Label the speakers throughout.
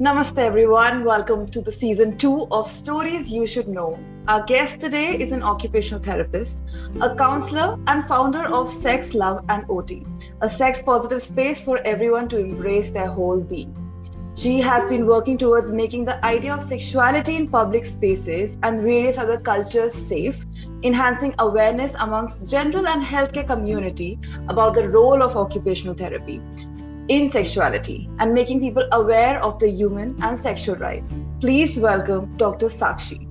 Speaker 1: Namaste, everyone. Welcome to the season 2 of Stories You Should Know. Our guest today is an occupational therapist, a counselor, and founder of Sex, Love, and OT, a sex positive space for everyone to embrace their whole being. She has been working towards making the idea of sexuality in public spaces and various other cultures safe, enhancing awareness amongst general and healthcare community about the role of occupational therapy in sexuality and making people aware of the human and sexual rights. Please welcome Dr. Sakshi.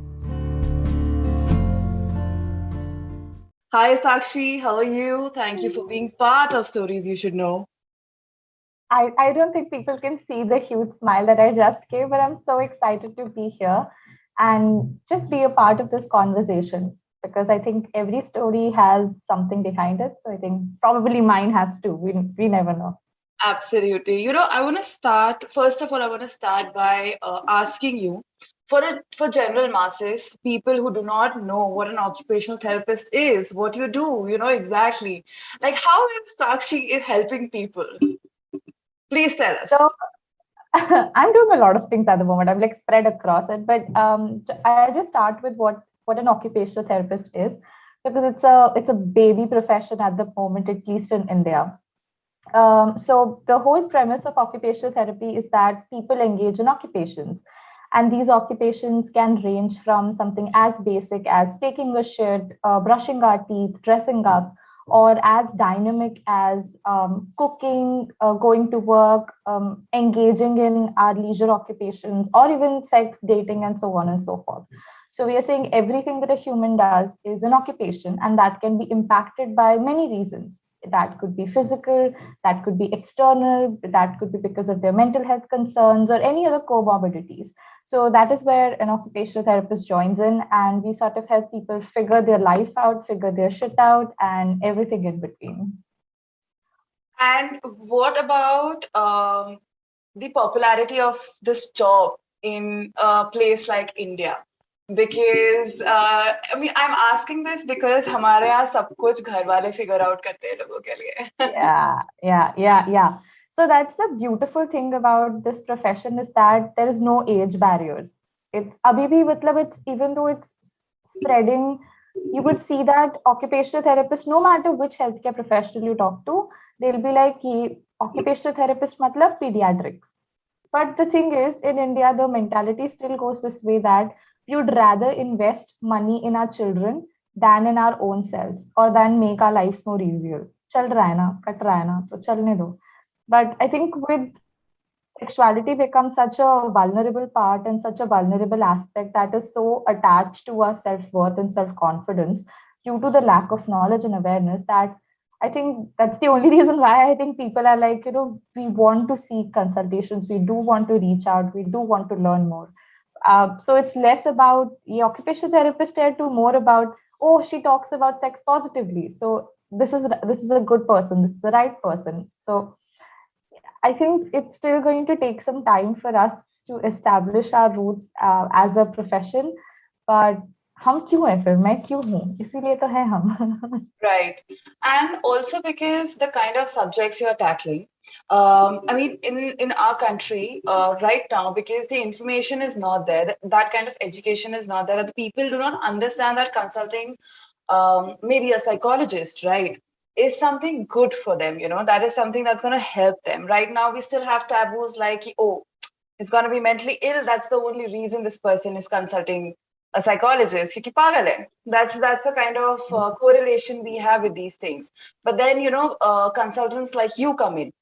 Speaker 1: Hi, Sakshi. How are you? Thank you for being part of Stories You Should Know.
Speaker 2: I don't think people can see the huge smile that I just gave, but I'm so excited to be here and just be a part of this conversation because I think every story has something behind it. So I think probably mine has too. We never know.
Speaker 1: Absolutely. I want to start, first of all, I want to start by asking you for general masses, people who do not know what an occupational therapist is, what you do, exactly. Like, how is Sakshi helping people? Please tell us.
Speaker 2: So I'm doing a lot of things at the moment. I'm like spread across it, but I just start with what an occupational therapist is because it's a baby profession at the moment, at least in India. So the whole premise of occupational therapy is that people engage in occupations, and these occupations can range from something as basic as taking a shit, brushing our teeth, dressing up, or as dynamic as cooking, going to work, engaging in our leisure occupations, or even sex, dating, and so on and so forth. So we are saying everything that a human does is an occupation, and that can be impacted by many reasons. That could be physical, that could be external, that could be because of their mental health concerns or any other comorbidities. So that is where an occupational therapist joins in, and we sort of help people figure their life out, figure their shit out, and everything in between.
Speaker 1: And what about the popularity of this job in a place like India? Because I'm asking this because हमारे यहाँ सब कुछ घर वाले figure out करते हैं लोगों के लिए.
Speaker 2: Yeah. So that's the beautiful thing about this profession is that there is no age barriers. It's abhi bhi, matlab, it's even though it's spreading, you would see that occupational therapists, no matter which healthcare professional you talk to, they'll be like, occupational therapist matlab pediatrics. But the thing is, in India, the mentality still goes this way that you'd rather invest money in our children than in our own selves or than make our lives more easier. चल रहा है ना, cut रहा है ना, तो चलने दो. But I think with sexuality becomes such a vulnerable part and such a vulnerable aspect that is so attached to our self-worth and self-confidence due to the lack of knowledge and awareness that I think that's the only reason why I think people are like, we want to seek consultations, we do want to reach out, we do want to learn more. So it's less about the occupational therapist here to more about, oh, she talks about sex positively. So this is a good person, this is the right person. So I think it's still going to take some time for us to establish our roots as a profession. But हम क्यों है फिर मैं क्यों हूँ इसीलिए तो है हम.
Speaker 1: Right. And also because the kind of subjects you're tackling, in our country right now, because the information is not there, that kind of education is not there, that the people do not understand that consulting maybe a psychologist, right, is something good for them, that is something that's going to help them. Right now, we still have taboos like, oh, it's going to be mentally ill. That's the only reason this person is consulting a psychologist. क्योंकि पागल है. That's the kind of correlation we have with these things. But then, consultants like you come in,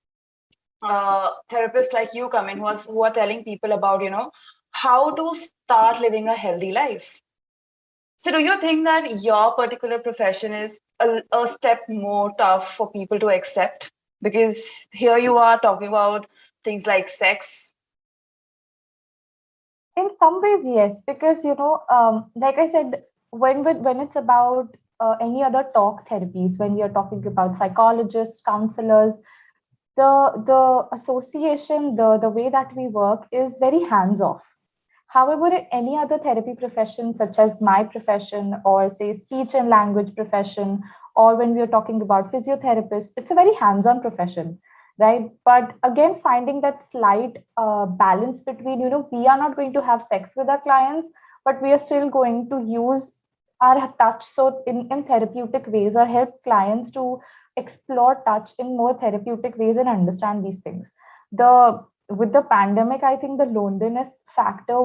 Speaker 1: therapists like you come in who are telling people about, how to start living a healthy life. So do you think that your particular profession is a step more tough for people to accept? Because here you are talking about things like sex.
Speaker 2: In some ways, yes, because like I said, when it's about any other talk therapies, when we are talking about psychologists, counselors, the association, the way that we work is very hands off. However, in any other therapy profession, such as my profession, or say speech and language profession, or when we are talking about physiotherapists, it's a very hands on profession. right? But again, finding that slight balance between, we are not going to have sex with our clients, but we are still going to use our touch so in therapeutic ways, or help clients to explore touch in more therapeutic ways and understand these things. The With the pandemic, I think the loneliness factor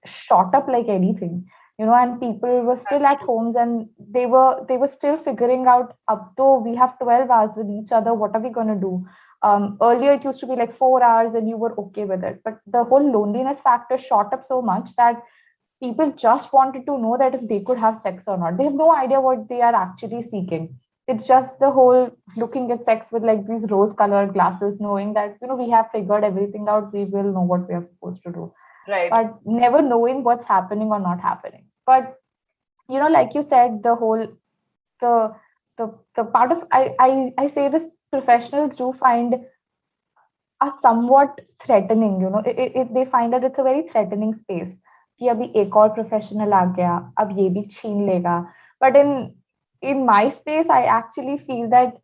Speaker 2: shot up like anything, and people were still
Speaker 1: That's
Speaker 2: at
Speaker 1: true.
Speaker 2: homes, and they were still figuring out, up though we have 12 hours with each other, what are we going to do? Earlier it used to be like 4 hours and you were okay with it, but the whole loneliness factor shot up so much that people just wanted to know that if they could have sex or not. They have no idea what they are actually seeking. It's just the whole looking at sex with like these rose colored glasses, knowing that, we have figured everything out, we will know what we are supposed to do,
Speaker 1: Right.
Speaker 2: but never knowing what's happening or not happening. But, like you said, the the part of, I say this, professionals do find are somewhat threatening. They find that it's a very threatening space, कि अभी एक और professional आ गया, अब ये भी छीन लेगा. But in my space, I actually feel that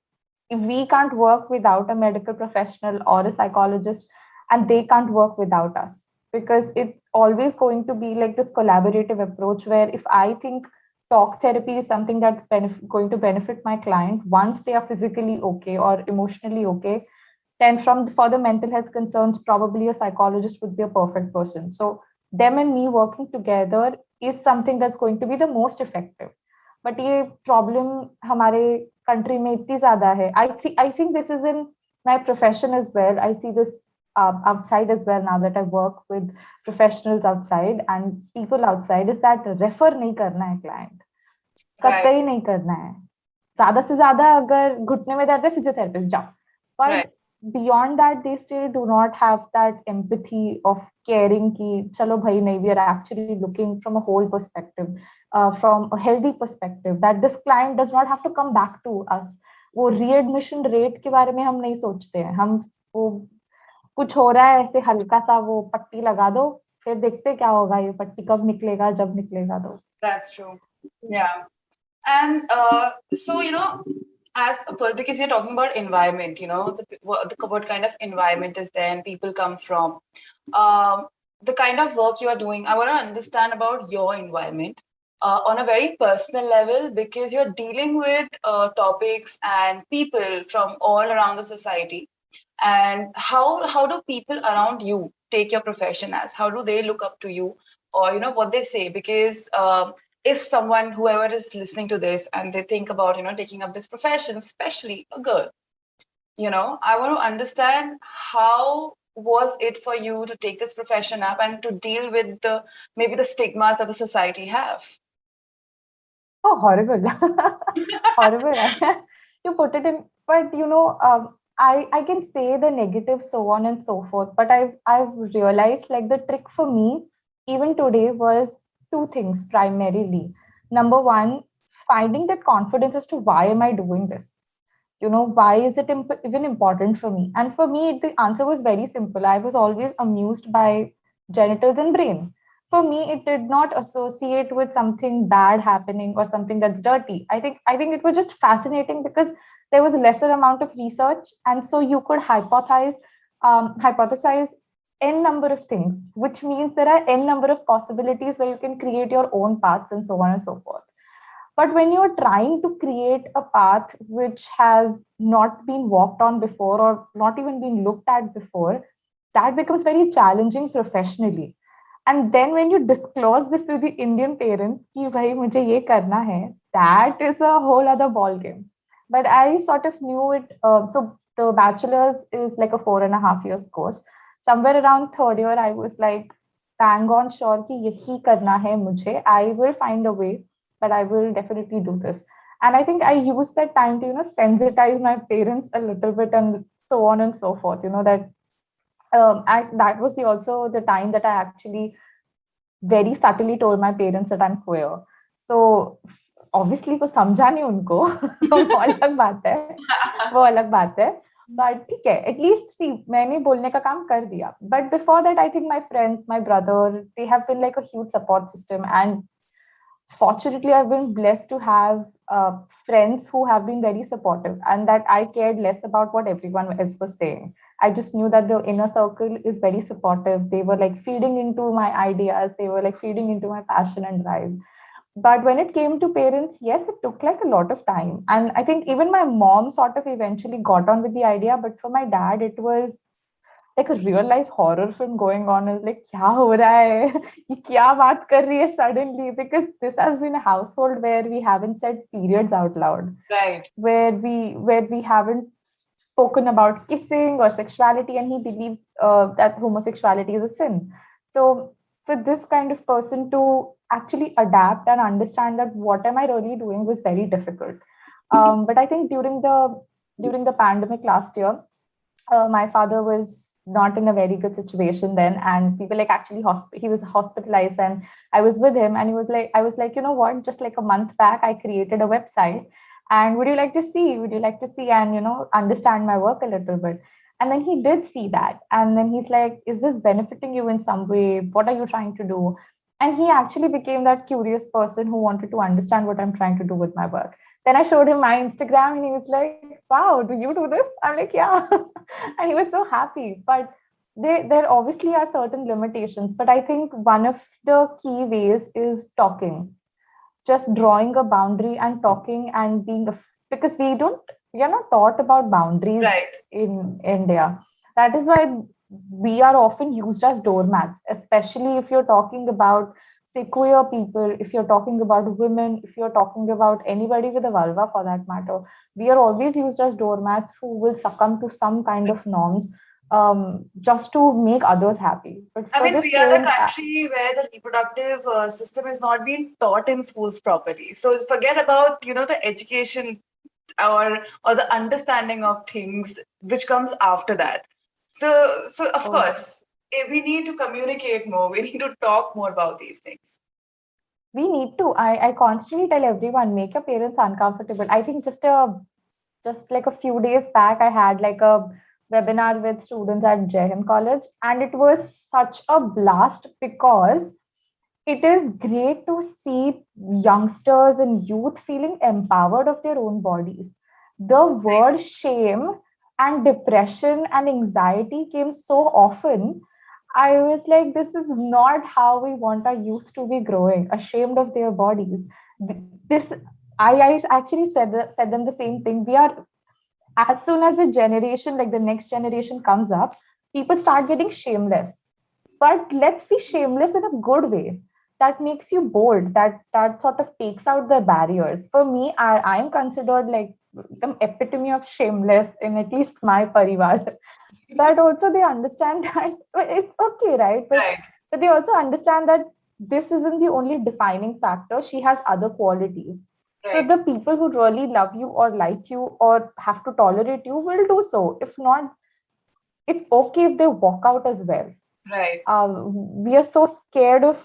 Speaker 2: we can't work without a medical professional or a psychologist, and they can't work without us, because it's always going to be like this collaborative approach, where if I think talk therapy is something that's going to benefit my client once they are physically okay or emotionally okay, then for the mental health concerns, probably a psychologist would be a perfect person. So them and me working together is something that's going to be the most effective. But ये problem हमारे country में इतनी ज़्यादा है. I think this is in my profession as well. I see this outside as well, now that I work with professionals outside and people outside, is that refer नहीं करना है client.
Speaker 1: Right.
Speaker 2: कतई नहीं करना है. ज्यादा से ज्यादा अगर घुटने में दर्द है, फिजियोथेरेपिस्ट जाओ.
Speaker 1: Right.
Speaker 2: But beyond that, they still do not have that empathy of caring ki chalo bhai nahi, we are actually looking from a whole perspective, from a healthy perspective, that this client does not have to come back to us. वो readmission rate के बारे में हम नहीं सोचते हैं. हम वो कुछ हो रहा है ऐसे हल्का सा वो पट्टी लगा दो, फिर देखते क्या होगा, ये पट्टी कब निकलेगा, जब निकलेगा तो.
Speaker 1: That's true. Yeah. And so, because we're talking about environment, what kind of environment is there and people come from, the kind of work you are doing, I want to understand about your environment on a very personal level, because you're dealing with topics and people from all around the society. And how do people around you take your profession as? How do they look up to you, or what they say? Because if someone, whoever is listening to this, and they think about taking up this profession, especially a girl, I want to understand, how was it for you to take this profession up and to deal with the maybe the stigmas that the society have?
Speaker 2: Oh, horrible. Horrible. You put it in, but I can say the negative, so on and so forth. But I've realized, like, the trick for me, even today, was two things primarily. Number one, finding that confidence as to why am I doing this? Why is it even important for me? And for me, the answer was very simple. I was always amused by genitals and brain. For me, it did not associate with something bad happening or something that's dirty. I think it was just fascinating, because there was a lesser amount of research, and so you could hypothesize n number of things, which means there are n number of possibilities where you can create your own paths and so on and so forth. But when you're trying to create a path which has not been walked on before, or not even been looked at before, that becomes very challenging professionally. And then when you disclose this to the Indian parents, कि भाई मुझे ये करना है, that is a whole other ball game. But I sort of knew it. So the bachelor's is like a 4.5 years course. Somewhere around third year, I was like, bang on sure कि यही करना है मुझे. I will find a way, but I will definitely do this. And I think I used that time to, sensitize my parents a little bit, and so on and so forth. That that was also the time that I actually very subtly told my parents that I'm queer. So obviously वो समझा नहीं उनको. वो अलग बात है. वो अलग बात है. But ठीक है, at least see, मैंने बोलने का काम कर दिया. But before that, I think my friends, my brother, they have been like a huge support system. And fortunately I've been blessed to have friends who have been very supportive, and that I cared less about what everyone else was saying. I just knew that the inner circle is very supportive. They were like feeding into my ideas, they were like feeding into my passion and drive. But when it came to parents, yes, it took like a lot of time, and I think even my mom sort of eventually got on with the idea. But for my dad, it was like a real life horror film going on. Is like, क्या हो रहा है? ये क्या बात कर रही है suddenly? Because this has been a household where we haven't said periods out loud,
Speaker 1: Right.
Speaker 2: where we haven't spoken about kissing or sexuality, and he believes that homosexuality is a sin. So for this kind of person to actually adapt and understand that what am I really doing was very difficult. But I think during the pandemic last year, my father was not in a very good situation then, and we were like actually he was hospitalized, and I was with him, and he was like, I was like, you know what, just like a month back I created a website, and would you like to see and understand my work a little bit. And then he did see that, and then he's like, is this benefiting you in some way? What are you trying to do? And he actually became that curious person who wanted to understand what I'm trying to do with my work. Then I showed him my Instagram, and he was like, wow, do you do this? I'm like, yeah. And he was so happy. But there obviously are certain limitations. But I think one of the key ways is talking, just drawing a boundary and talking and because we are not taught about boundaries
Speaker 1: Right.
Speaker 2: in India. That is why we are often used as doormats, especially if you're talking about, say, queer people, if you're talking about women, if you're talking about anybody with a vulva for that matter. We are always used as doormats who will succumb to some kind of norms, just to make others happy. But
Speaker 1: I
Speaker 2: for
Speaker 1: mean,
Speaker 2: this
Speaker 1: we are the
Speaker 2: kid,
Speaker 1: country where the reproductive system is not being taught in schools properly. So forget about, the education or the understanding of things which comes after that. So of
Speaker 2: oh,
Speaker 1: course, we need to communicate more. We need to talk more about these things.
Speaker 2: we need to. I constantly tell everyone, make your parents uncomfortable. I think just like a few days back, I had like a webinar with students at Jehim College, and it was such a blast because it is great to see youngsters and youth feeling empowered of their own bodies. The word shame and depression and anxiety came so often. I was like, this is not how we want our youth to be growing, ashamed of their bodies. This, I actually said them the same thing. We are, as soon as the generation, like the next generation comes up, people start getting shameless. But let's be shameless in a good way that makes you bold, that sort of takes out the barriers. For me, I'm considered like the epitome of shameless in at least my parivar. That also they understand that it's okay, right? but
Speaker 1: Right,
Speaker 2: but they also understand that this isn't the only defining factor. She has other qualities. So
Speaker 1: right,
Speaker 2: the people who really love you or like you or have to tolerate you will do so. If not, it's okay if they walk out as well.
Speaker 1: right,
Speaker 2: We are so scared of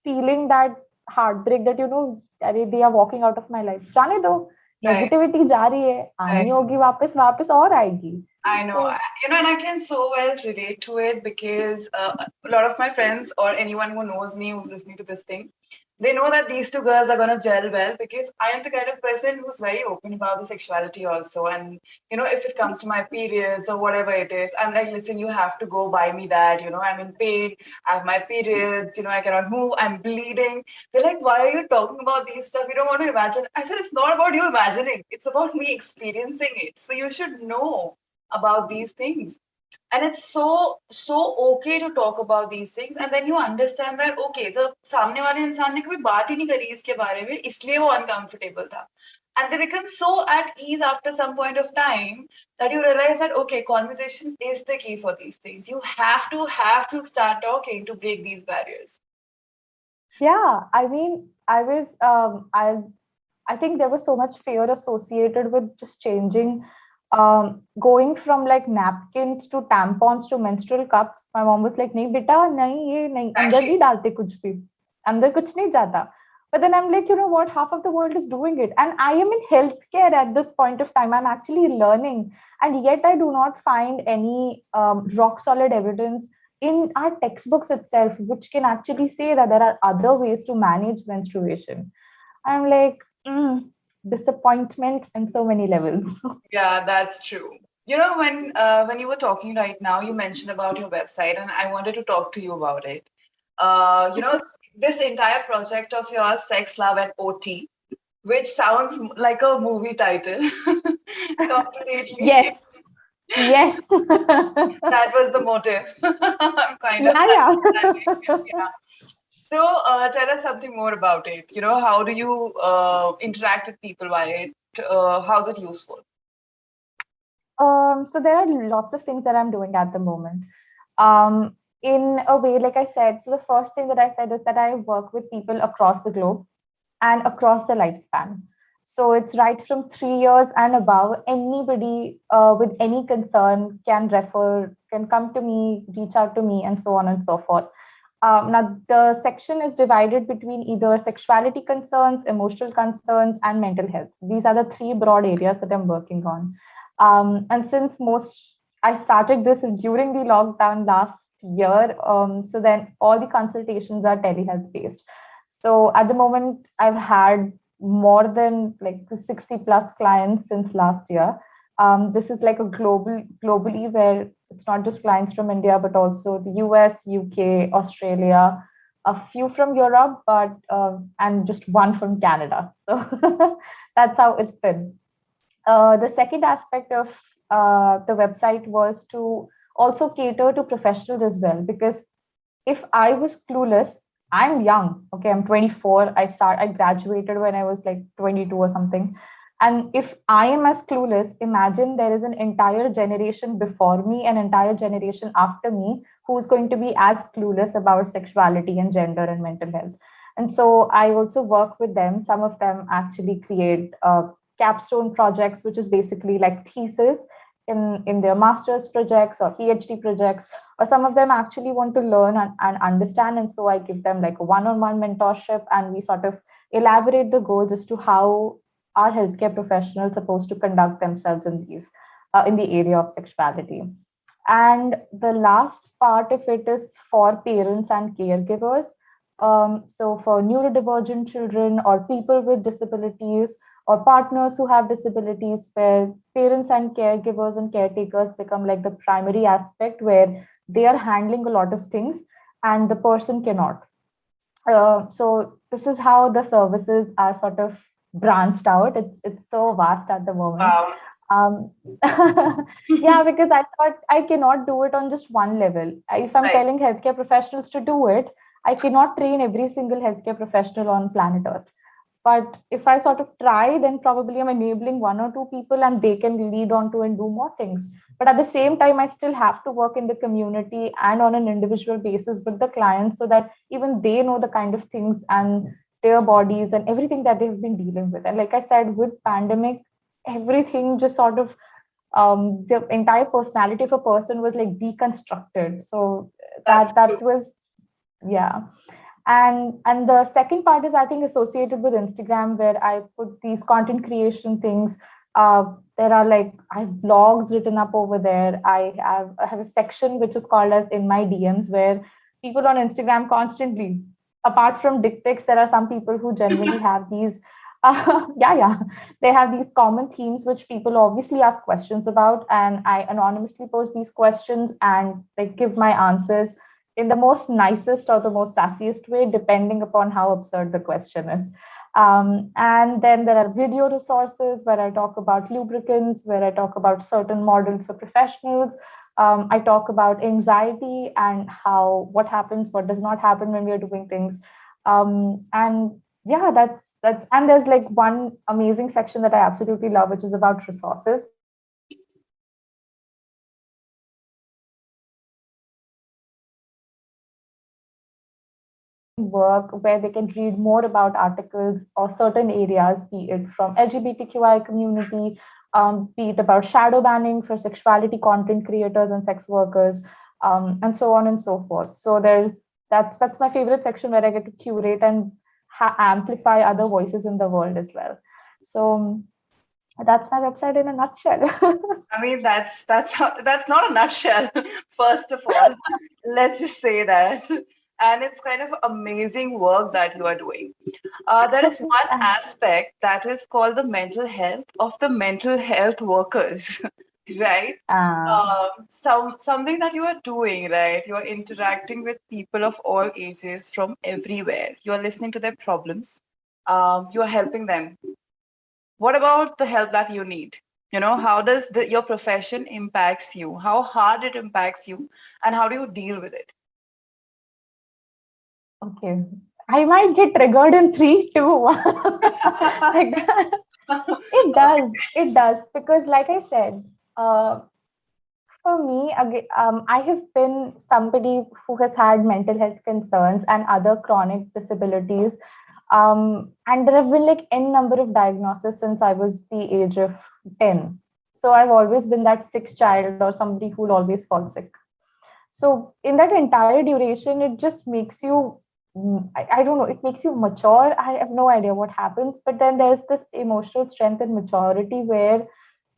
Speaker 2: feeling that heartbreak that अरे they are walking out of my life. जाने दो,
Speaker 1: right,
Speaker 2: negativity जा रही है,
Speaker 1: right.
Speaker 2: आनी होगी वापस वापस और आएगी.
Speaker 1: I know,
Speaker 2: So
Speaker 1: and I can so well relate to it because a lot of my friends or anyone who knows me who's listening to this thing, they know that these two girls are gonna gel well because I am the kind of person who's very open about the sexuality also. And if it comes to my periods or whatever it is, I'm like, listen, you have to go buy me that. I'm in pain. I have my periods. I cannot move. I'm bleeding. They're like, why are you talking about these stuff? You don't want to imagine. I said, it's not about you imagining. It's about me experiencing it. So you should know about these things. And it's so okay to talk about these things, and then you understand that okay, the सामने वाले इंसान ने कभी बात ही नहीं करी इसके बारे में, इसलिए वो uncomfortable था. And they become so at ease after some point of time that you realize that okay, conversation is the key for these things. You have to start talking to break these barriers.
Speaker 2: yeah, I mean, I think there was so much fear associated with just changing, going from like napkins to tampons to menstrual cups. My mom was like, "नहीं बेटा, नहीं ये नहीं अंदर
Speaker 1: Exactly.
Speaker 2: नहीं डालते कुछ भी, अंदर कुछ नहीं जाता." But then I'm like, you know what? Half of the world is doing it, and I am in healthcare at this point of time. I'm actually learning, and yet I do not find any rock solid evidence in our textbooks itself, which can actually say that there are other ways to manage menstruation. I'm like, disappointment in so many levels.
Speaker 1: Yeah, that's true. When you were talking right now, you mentioned about your website, and I wanted to talk to you about it. This entire project of yours, Sex, Love, and OT, which sounds like a movie title,
Speaker 2: Yes,
Speaker 1: completely.
Speaker 2: yes.
Speaker 1: That was the motive. I'm kind of
Speaker 2: Yeah,
Speaker 1: liking that
Speaker 2: yeah.
Speaker 1: idea. Yeah. So, tell us something more about it. How do you interact with people via it? How's it useful?
Speaker 2: So there are lots of things that I'm doing at the moment. Um, in a way, like I said, so the first thing that I said is that I work with people across the globe and across the lifespan. So it's right from 3 years and above. Anybody with any concern can refer, can come to me, reach out to me, and so on and so forth. Now, the section is divided between either sexuality concerns, emotional concerns, and mental health. These are the three broad areas that I'm working on. And since I started this during the lockdown last year, so then all the consultations are telehealth based. So at the moment, I've had more than like 60 plus clients since last year. This is like a globally where it's not just clients from India, but also the US, UK, Australia, a few from Europe, but and just one from Canada. So that's how it's been. The second aspect of the website was to also cater to professionals as well, because if I was clueless, I'm young. Okay, I'm 24. I graduated when I was like 22 or something. And if I am as clueless, imagine there is an entire generation before me, an entire generation after me, who's going to be as clueless about sexuality and gender and mental health. And so I also work with them. Some of them actually create capstone projects, which is basically like thesis in their master's projects or PhD projects, or some of them actually want to learn and understand, and so I give them like a one-on-one mentorship, and we sort of elaborate the goals as to how are healthcare professionals supposed to conduct themselves in these in the area of sexuality. And the last part of it is for parents and caregivers. So for neurodivergent children or people with disabilities or partners who have disabilities, where parents and caregivers and caretakers become like the primary aspect, where they are handling a lot of things and the person cannot. So this is how the services are sort of branched out. It's so vast at the moment.
Speaker 1: Wow.
Speaker 2: Um, yeah, because I thought I cannot do it on just one level. If I'm
Speaker 1: Right.
Speaker 2: telling healthcare professionals to do it, I cannot train every single healthcare professional on planet Earth. But if I sort of try, then probably I'm enabling one or two people and they can lead on to and do more things. But at the same time, I still have to work in the community and on an individual basis with the clients, so that even they know the kind of things and their bodies and everything that they've been dealing with. And like I said, with pandemic, everything just sort of the entire personality of a person was like deconstructed. So
Speaker 1: That's
Speaker 2: that
Speaker 1: true.
Speaker 2: was, yeah. And the second part is, I think, associated with Instagram, where I put these content creation things. There are like, I have blogs written up over there. I have a section which is called as in my DMs, where people on Instagram constantly, apart from dick pics, there are some people who generally have these yeah, they have these common themes which people obviously ask questions about, and I anonymously post these questions and like give my answers in the most nicest or the most sassiest way, depending upon how absurd the question is. And then there are video resources where I talk about lubricants, where I talk about certain models for professionals. I talk about anxiety and how what happens, what does not happen when we are doing things. And yeah, that's and there's like one amazing section that I absolutely love, which is about resources. Work where they can read more about articles or certain areas, be it from LGBTQI community, be it about shadow banning for sexuality content creators and sex workers, and so on and so forth. So that's my favorite section, where I get to curate and amplify other voices in the world as well. So That's my website in a nutshell.
Speaker 1: I mean, that's not a nutshell. First of all, let's just say that, and it's kind of amazing work that you are doing. There is one aspect that is called the mental health of the mental health workers, right?
Speaker 2: uh,
Speaker 1: Something that you are doing, right? You are interacting with people of all ages from everywhere. You are listening to their problems. You are helping them. What about the help that you need? How does your profession impacts you? How hard it impacts you, and how do you deal with it?
Speaker 2: okay. I might get triggered in three, two, one. Like that. It does. It does. Because, like I said, uh, for me, again, I have been somebody who has had mental health concerns and other chronic disabilities. And there have been like n number of diagnoses since I was the age of 10. So I've always been that sick child or somebody who'll always fall sick. So in that entire duration, it just makes you, I don't know, it makes you mature. I have no idea what happens. But then there's this emotional strength and maturity where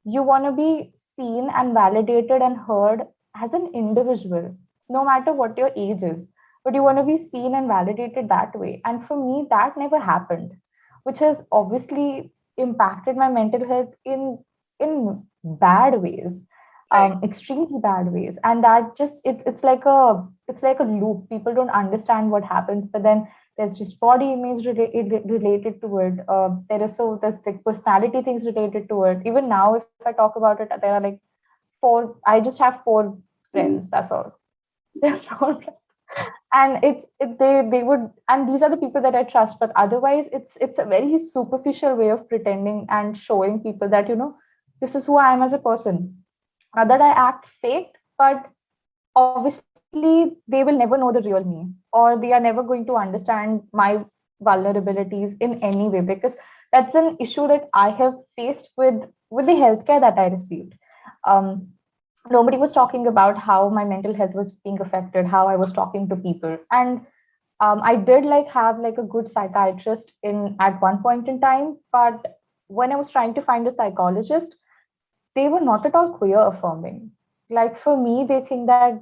Speaker 2: you want to be seen and validated and heard as an individual, no matter what your age is. But you want to be seen and validated that way. And for me, that never happened, which has obviously impacted my mental health in bad ways,
Speaker 1: Right.
Speaker 2: extremely bad ways. And that just it's like a loop. People don't understand what happens, but then there's just body image related to it. There's like personality things related to it. Even now, if I talk about it, there are like four. I just have four friends. That's all. There's four friends. And they would, and these are the people that I trust. But otherwise, it's a very superficial way of pretending and showing people that this is who I am as a person. Not that I act fake, but obviously they will never know the real me, or they are never going to understand my vulnerabilities in any way, because that's an issue that I have faced with the healthcare that I received. um, Nobody was talking about how my mental health was being affected, how I was talking to people. And I did like have like a good psychiatrist in at one point in time, but when I was trying to find a psychologist, they were not at all queer affirming. Like for me, they think that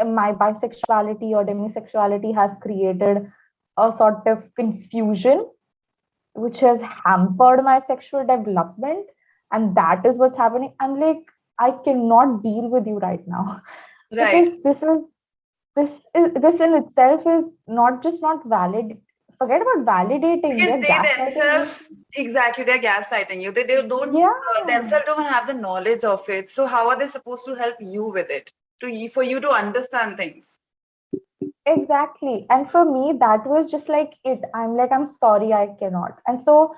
Speaker 2: my bisexuality or demisexuality has created a sort of confusion which has hampered my sexual development, and that is what's happening. I'm like, I cannot deal with you right now
Speaker 1: Right.
Speaker 2: because this in itself is not valid. Forget about validating,
Speaker 1: Because
Speaker 2: they're
Speaker 1: they
Speaker 2: gaslighting me.
Speaker 1: themselves, exactly, they're gaslighting you. They don't
Speaker 2: Yeah.
Speaker 1: themselves don't have the knowledge of it. So how are they supposed to help you with it? For you to understand things.
Speaker 2: Exactly. And for me, that was just like it. I'm like, I'm sorry, I cannot. And so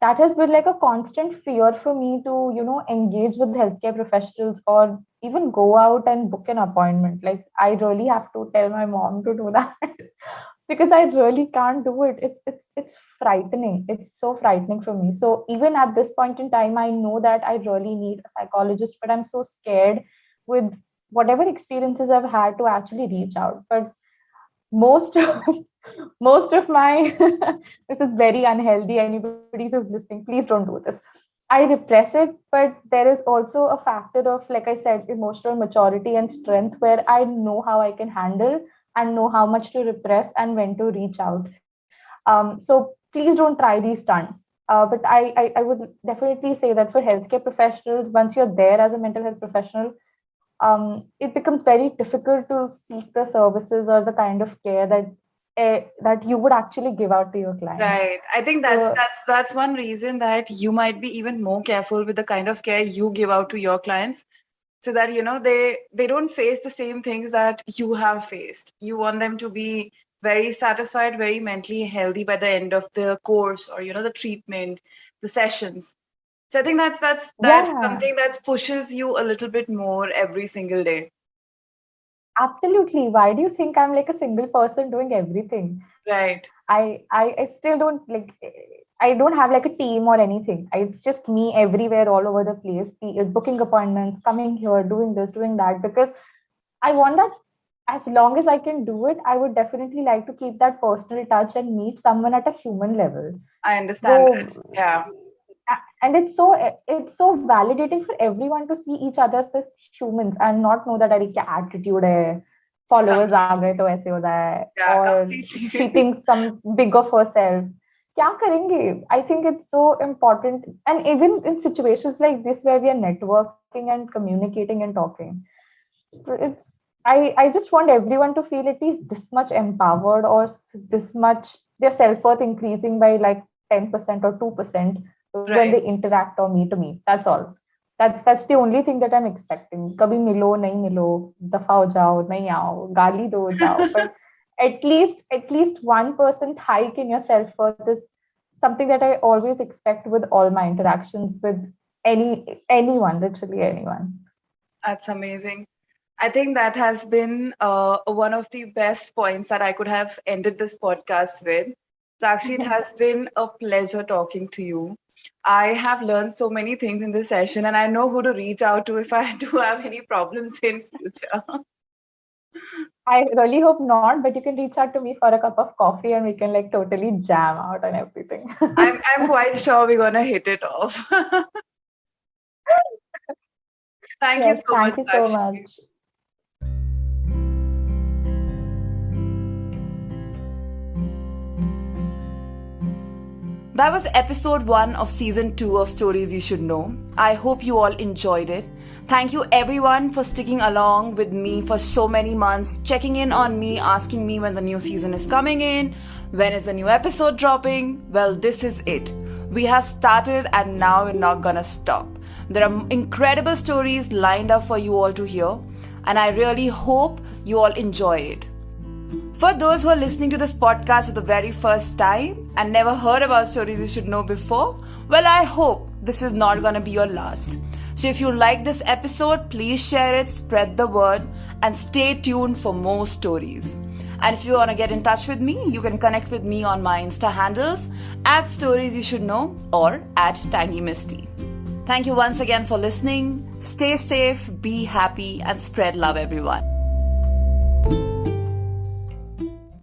Speaker 2: that has been like a constant fear for me to, engage with healthcare professionals or even go out and book an appointment. Like, I really have to tell my mom to do that because I really can't do it. It's frightening. It's so frightening for me. So even at this point in time, I know that I really need a psychologist, but I'm so scared with whatever experiences I've had to actually reach out. But most of, most of my this is very unhealthy. Anybody who's listening, please don't do this. I repress it, but there is also a factor of, like I said, emotional maturity and strength where I know how I can handle and know how much to repress and when to reach out. So please don't try these stunts. But I would definitely say that for healthcare professionals, once you're there as a mental health professional, it becomes very difficult to seek the services or the kind of care that you would actually give out to your clients.
Speaker 1: Right. I think that's
Speaker 2: So
Speaker 1: that's that's one reason that you might be even more careful with the kind of care you give out to your clients, so that they don't face the same things that you have faced. You want them to be very satisfied, very mentally healthy by the end of the course, or the treatment, the sessions. So I think that's
Speaker 2: yeah,
Speaker 1: something that pushes you a little bit more every single day.
Speaker 2: absolutely. Why do you think I'm like a single person doing everything?
Speaker 1: Right.
Speaker 2: I still don't like, I don't have like a team or anything. It's just me everywhere, all over the place, be it booking appointments, coming here, doing this, doing that, because I want that. As long as I can do it, I would definitely like to keep that personal touch and meet someone at a human level.
Speaker 1: I understand that.
Speaker 2: Go
Speaker 1: Yeah.
Speaker 2: And it's so validating for everyone to see each other as humans and not know that अरे क्या attitude है, followers आ गए तो ऐसे होता है,
Speaker 1: Yeah,
Speaker 2: or she
Speaker 1: completely.
Speaker 2: thinks some big of herself. क्या करेंगे? I think it's so important, and even in situations like this where we are networking and communicating and talking, it's I just want everyone to feel at least this much empowered, or this much their self-worth increasing by like 10% or 2% when they
Speaker 1: Right.
Speaker 2: interact or meet me. That's all. That's the only thing that I'm expecting. कभी मिलो नहीं मिलो, दफा हो जाओ नहीं आओ, गाली दो जाओ, but at least 1% hike in your self-worth is something that I always expect with all my interactions with anyone, literally anyone.
Speaker 1: That's amazing. I think that has been one of the best points that I could have ended this podcast with. Sakshi, it has been a pleasure talking to you. I have learned so many things in this session, and I know who to reach out to if I do have any problems in future.
Speaker 2: I really hope not, but you can reach out to me for a cup of coffee and we can like totally jam out on everything.
Speaker 1: I'm quite sure we're gonna hit it off. Thank you
Speaker 2: Yes,
Speaker 1: so much,
Speaker 2: thank you so
Speaker 1: Sakshi.
Speaker 2: much.
Speaker 1: That was episode 1 of season 2 of Stories You Should Know. I hope you all enjoyed it. Thank you everyone for sticking along with me for so many months, checking in on me, asking me when the new season is coming in, when is the new episode dropping. Well, this is it. We have started and now we're not gonna stop. There are incredible stories lined up for you all to hear, and I really hope you all enjoy it. For those who are listening to this podcast for the very first time and never heard about Stories You Should Know before, well, I hope this is not going to be your last. So if you like this episode, please share it, spread the word, and stay tuned for more stories. And if you want to get in touch with me, you can connect with me on my Insta handles at Stories You Should Know or at Tangy Misty. Thank you once again for listening. Stay safe, be happy, and spread love, everyone.